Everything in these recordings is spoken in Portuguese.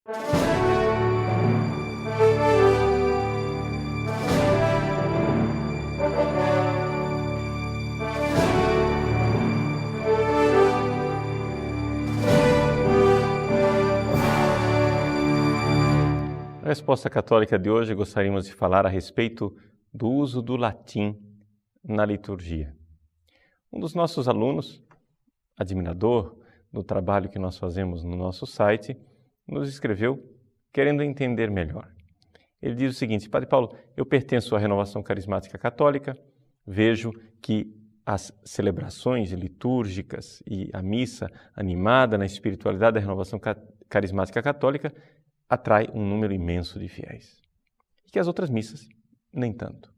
Na resposta católica de hoje, gostaríamos de falar a respeito do uso do latim na liturgia. Um dos nossos alunos, admirador do trabalho que nós fazemos no nosso site, nos escreveu querendo entender melhor. Ele diz o seguinte: Padre Paulo, eu pertenço à Renovação Carismática Católica, vejo que as celebrações litúrgicas e a missa animada na espiritualidade da Renovação Carismática Católica atrai um número imenso de fiéis. E que as outras missas, nem tanto.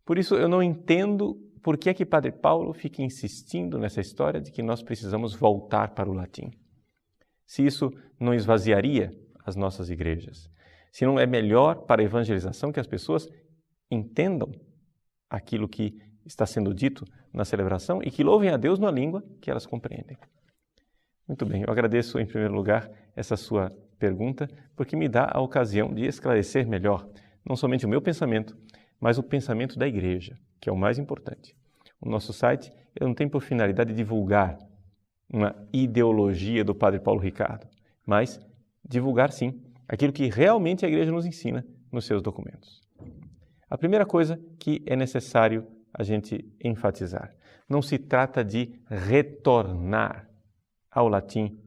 Por isso, eu não entendo por que é que Padre Paulo fica insistindo nessa história de que nós precisamos voltar para o latim. Se isso não esvaziaria as nossas igrejas, se não é melhor para a evangelização que as pessoas entendam aquilo que está sendo dito na celebração e que louvem a Deus na língua que elas compreendem. Muito bem, eu agradeço em primeiro lugar essa sua pergunta, porque me dá a ocasião de esclarecer melhor, não somente o meu pensamento, mas o pensamento da igreja, que é o mais importante. O nosso site não tem por finalidade divulgar uma ideologia do Padre Paulo Ricardo, mas divulgar, sim, aquilo que realmente a igreja nos ensina nos seus documentos. A primeira coisa que é necessário a gente enfatizar: não se trata de retornar ao latim,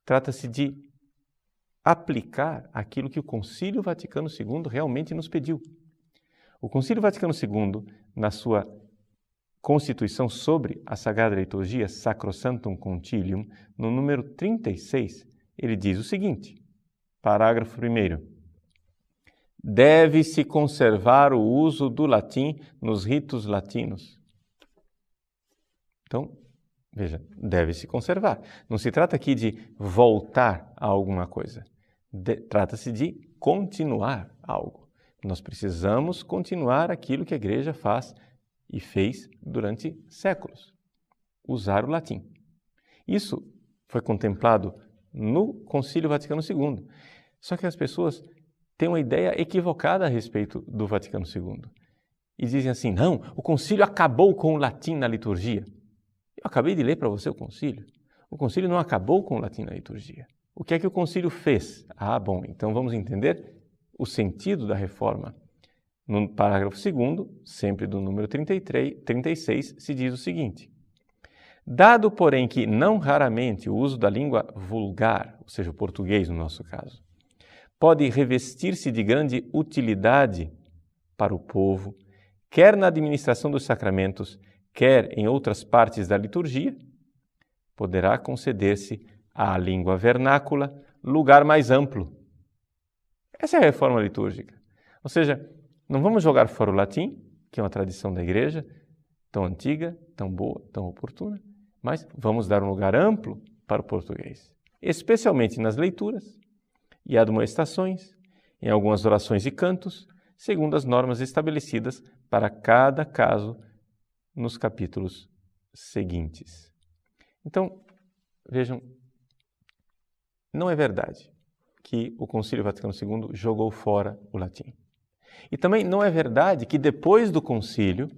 trata-se de aplicar aquilo que o Concílio Vaticano II realmente nos pediu. O Concílio Vaticano II, na sua Constituição sobre a Sagrada Liturgia, Sacrosanctum Concilium, no número 36, ele diz o seguinte, parágrafo 1º: deve-se conservar o uso do latim nos ritos latinos. Então, veja, deve-se conservar. Não se trata aqui de voltar a alguma coisa. Trata-se de continuar algo. Nós precisamos continuar aquilo que a igreja faz e fez durante séculos. Usar o latim. Isso foi contemplado no Concílio Vaticano II. Só que as pessoas têm uma ideia equivocada a respeito do Vaticano II. E dizem assim: não, o concílio acabou com o latim na liturgia. Eu acabei de ler para você o concílio. O concílio não acabou com o latim na liturgia. O que é que o concílio fez? Ah, bom, então vamos entender o sentido da reforma. No parágrafo 2º, sempre do número 36, se diz o seguinte: dado, porém, que não raramente o uso da língua vulgar, ou seja, o português no nosso caso, pode revestir-se de grande utilidade para o povo, quer na administração dos sacramentos, quer em outras partes da liturgia, poderá conceder-se à língua vernácula lugar mais amplo. Essa é a reforma litúrgica. Ou seja, não vamos jogar fora o latim, que é uma tradição da igreja, tão antiga, tão boa, tão oportuna, mas vamos dar um lugar amplo para o português, especialmente nas leituras e admoestações, em algumas orações e cantos, segundo as normas estabelecidas para cada caso nos capítulos seguintes. Então, vejam, não é verdade que o Concílio Vaticano II jogou fora o latim. E também não é verdade que depois do concílio,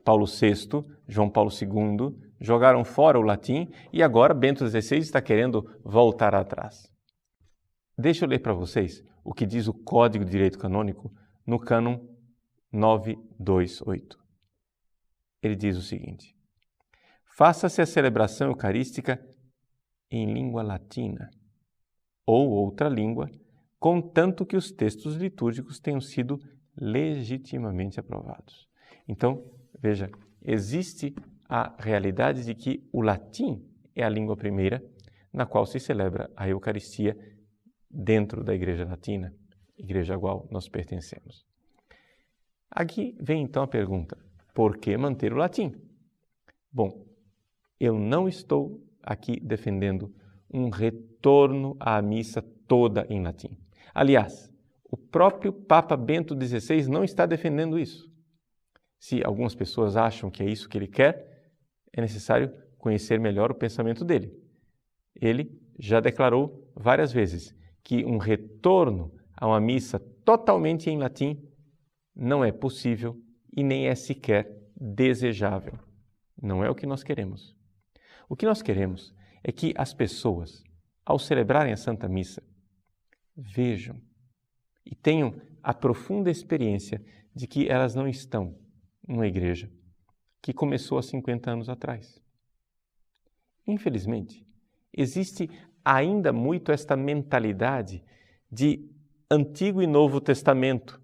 Paulo VI, João Paulo II jogaram fora o latim e agora Bento XVI está querendo voltar atrás. Deixa eu ler para vocês o que diz o Código de Direito Canônico no cânon 928. Ele diz o seguinte: faça-se a celebração eucarística em língua latina ou outra língua, contanto que os textos litúrgicos tenham sido legitimamente aprovados. Então, veja, existe a realidade de que o latim é a língua primeira na qual se celebra a Eucaristia dentro da Igreja Latina, igreja a qual nós pertencemos. Aqui vem então a pergunta: por que manter o latim? Bom, eu não estou aqui defendendo um retorno à missa toda em latim. Aliás, o próprio Papa Bento XVI não está defendendo isso. Se algumas pessoas acham que é isso que ele quer, é necessário conhecer melhor o pensamento dele. Ele já declarou várias vezes que um retorno a uma missa totalmente em latim não é possível e nem é sequer desejável. Não é o que nós queremos. O que nós queremos é que as pessoas, ao celebrarem a Santa Missa, vejam e tenham a profunda experiência de que elas não estão numa igreja que começou há 50 anos atrás. Infelizmente, existe ainda muito esta mentalidade de Antigo e Novo Testamento,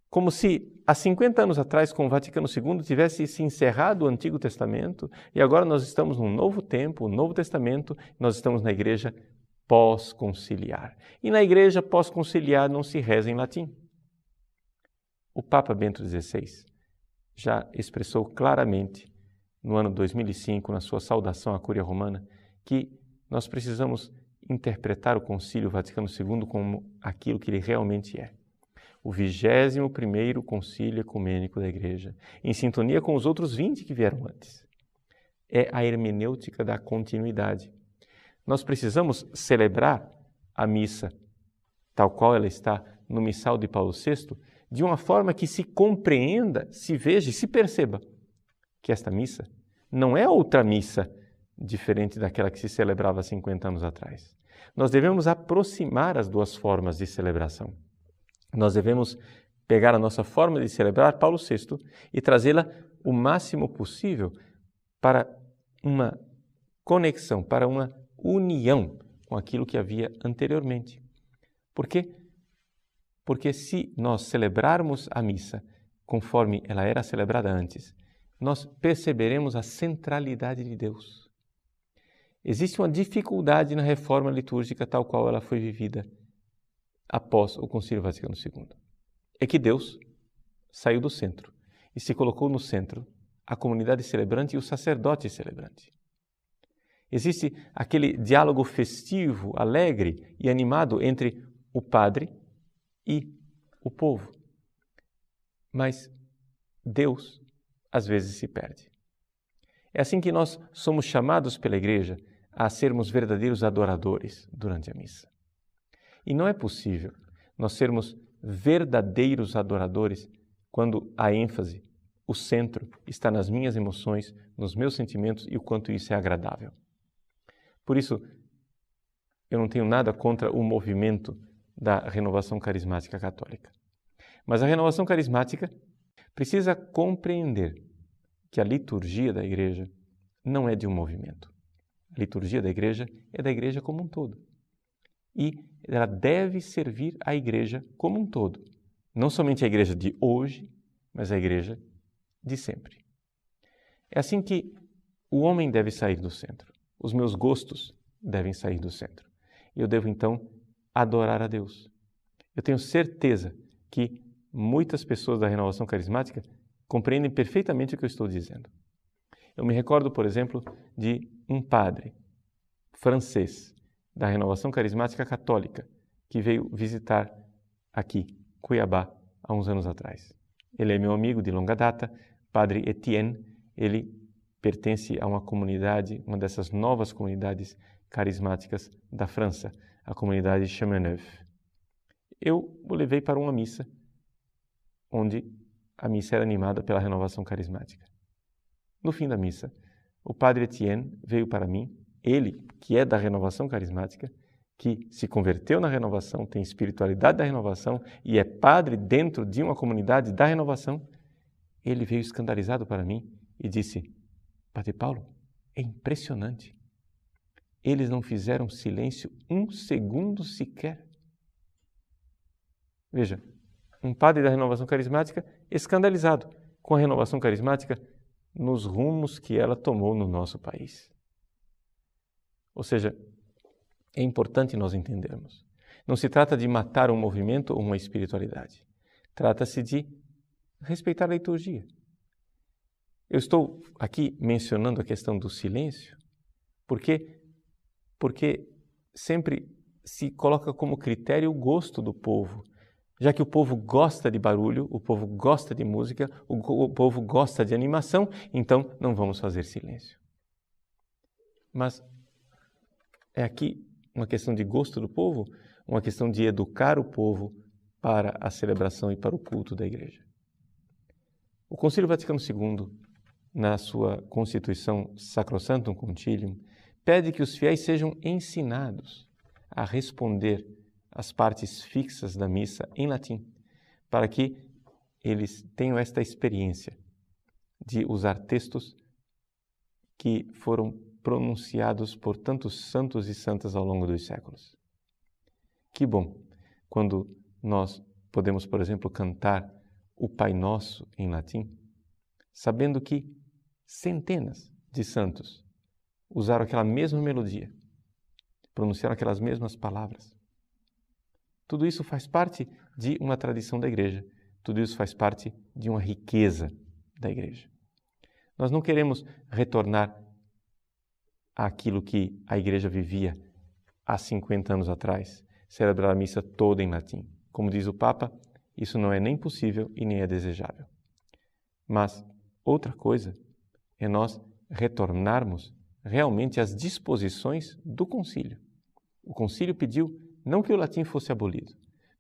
como se há 50 anos atrás, com o Vaticano II, tivesse se encerrado o Antigo Testamento e agora nós estamos num novo tempo, um Novo Testamento, nós estamos na igreja pós-conciliar. E na igreja pós-conciliar não se reza em latim. O Papa Bento XVI já expressou claramente, no ano 2005, na sua saudação à Cúria Romana, que nós precisamos interpretar o Concílio Vaticano II como aquilo que ele realmente é. O 21º Concílio Ecumênico da Igreja, em sintonia com os outros 20 que vieram antes. É a hermenêutica da continuidade. Nós precisamos celebrar a missa, tal qual ela está no Missal de Paulo VI, de uma forma que se compreenda, se veja e se perceba que esta missa não é outra missa diferente daquela que se celebrava 50 anos atrás. Nós devemos aproximar as duas formas de celebração. Nós devemos pegar a nossa forma de celebrar Paulo VI e trazê-la o máximo possível para uma conexão, para uma união com aquilo que havia anteriormente. Por quê? Porque se nós celebrarmos a missa conforme ela era celebrada antes, nós perceberemos a centralidade de Deus. Existe uma dificuldade na reforma litúrgica tal qual ela foi vivida após o Concílio Vaticano II. É que Deus saiu do centro e se colocou no centro a comunidade celebrante e o sacerdote celebrante. Existe aquele diálogo festivo, alegre e animado entre o padre e o povo. Mas Deus, às vezes, se perde. É assim que nós somos chamados pela Igreja a sermos verdadeiros adoradores durante a missa. E não é possível nós sermos verdadeiros adoradores quando a ênfase, o centro, está nas minhas emoções, nos meus sentimentos e o quanto isso é agradável. Por isso, eu não tenho nada contra o movimento da renovação carismática católica. Mas a renovação carismática precisa compreender que a liturgia da Igreja não é de um movimento. A liturgia da Igreja é da Igreja como um todo. E ela deve servir à Igreja como um todo. Não somente a Igreja de hoje, mas a Igreja de sempre. É assim que o homem deve sair do centro. Os meus gostos devem sair do centro. Eu devo, então, adorar a Deus. Eu tenho certeza que muitas pessoas da renovação carismática compreendem perfeitamente o que eu estou dizendo. Eu me recordo, por exemplo, de um padre francês da renovação carismática católica que veio visitar aqui, Cuiabá, há uns anos atrás. Ele é meu amigo de longa data, Padre Etienne. Ele pertence a uma comunidade, uma dessas novas comunidades carismáticas da França, a comunidade Chaminade. Eu o levei para uma missa, onde a missa era animada pela renovação carismática. No fim da missa, o Padre Etienne veio para mim, ele, que é da renovação carismática, que se converteu na renovação, tem espiritualidade da renovação e é padre dentro de uma comunidade da renovação, ele veio escandalizado para mim e disse: Padre Paulo, é impressionante. Eles não fizeram silêncio um segundo sequer. Veja, um padre da renovação carismática escandalizado com a renovação carismática nos rumos que ela tomou no nosso país. Ou seja, é importante nós entendermos. Não se trata de matar um movimento ou uma espiritualidade. Trata-se de respeitar a liturgia. Eu estou aqui mencionando a questão do silêncio porque sempre se coloca como critério o gosto do povo. Já que o povo gosta de barulho, o povo gosta de música, o povo gosta de animação, então não vamos fazer silêncio. Mas é aqui uma questão de gosto do povo, uma questão de educar o povo para a celebração e para o culto da Igreja. O Concílio Vaticano II, na sua Constituição Sacrosanctum Concilium, pede que os fiéis sejam ensinados a responder as partes fixas da missa em latim, para que eles tenham esta experiência de usar textos que foram pronunciados por tantos santos e santas ao longo dos séculos. Que bom quando nós podemos, por exemplo, cantar o Pai Nosso em latim, sabendo que centenas de santos usaram aquela mesma melodia, pronunciaram aquelas mesmas palavras. Tudo isso faz parte de uma tradição da Igreja, tudo isso faz parte de uma riqueza da Igreja. Nós não queremos retornar àquilo que a Igreja vivia há 50 anos atrás, celebrar a missa toda em latim. Como diz o Papa, isso não é nem possível e nem é desejável. Mas outra coisa é nós retornarmos realmente às disposições do concílio. O concílio pediu não que o latim fosse abolido,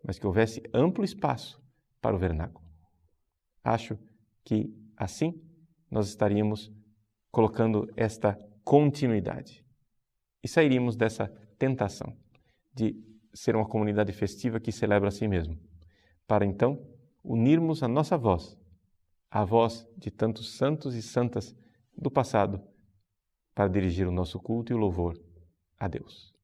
mas que houvesse amplo espaço para o vernáculo. Acho que assim nós estaríamos colocando esta continuidade e sairíamos dessa tentação de ser uma comunidade festiva que celebra a si mesmo, para então unirmos a nossa voz, a voz de tantos santos e santas do passado, para dirigir o nosso culto e o louvor a Deus.